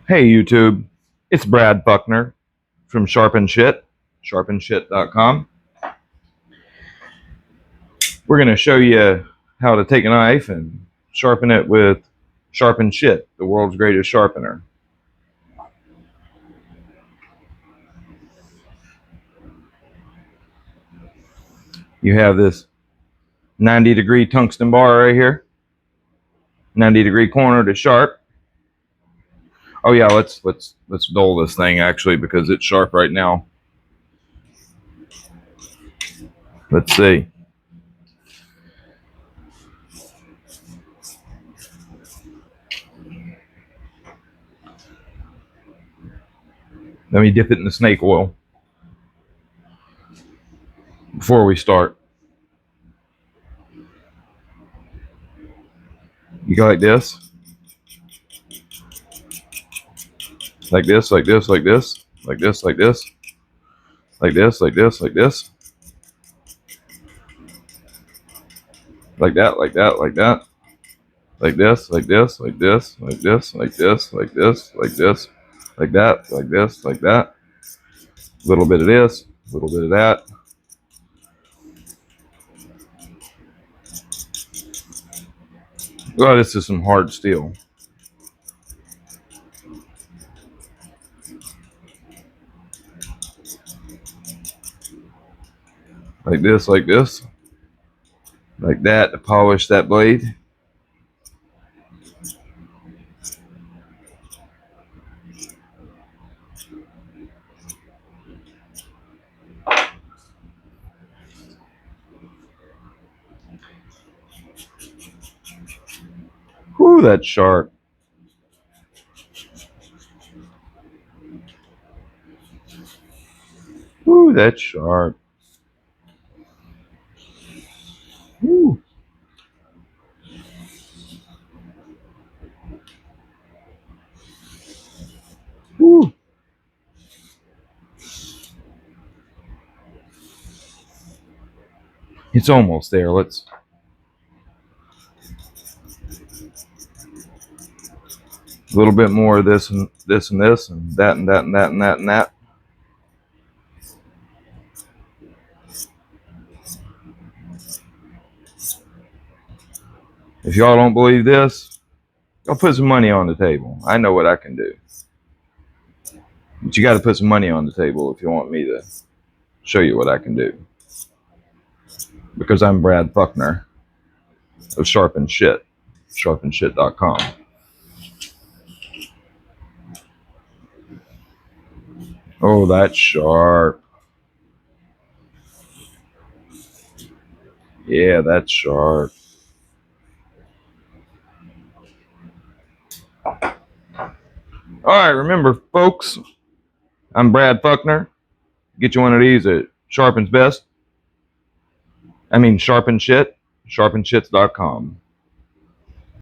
Hey YouTube, it's Brad Buckner from sharpenshit.com. We're going to show you how to take a knife and sharpen it with Sharpen Shit, the world's greatest sharpener. You have this 90-degree tungsten bar right here, 90-degree corner to sharp. Oh yeah, let's dull this thing actually because it's sharp right now. Let's see. Let me dip it in the snake oil before we start. You go like this, like this, like this, like this, like this, like this, like this, like this, like this, like that, like that, like that, like this, like this, like this, like this, like this, like this, like this, like that, like this, like that. A little bit of this, a little bit of that. Oh, this is some hard steel. Like this, like this, like that to polish that blade. Whew, that's sharp. Whew, that's sharp. Whew. Whew. It's almost there. Let's a little bit more of this and this and this and that and that and that and that and that. If y'all don't believe this, I'll put some money on the table. I know what I can do. But you got to put some money on the table if you want me to show you what I can do. Because I'm Brad Buckner of Sharpen Shit, sharpenshit.com. Oh, that's sharp. Yeah, that's sharp. All right, remember, folks, I'm Brad Buckner. Get you one of these at Sharpens Best. I mean, Sharpen Shit, sharpenshits.com.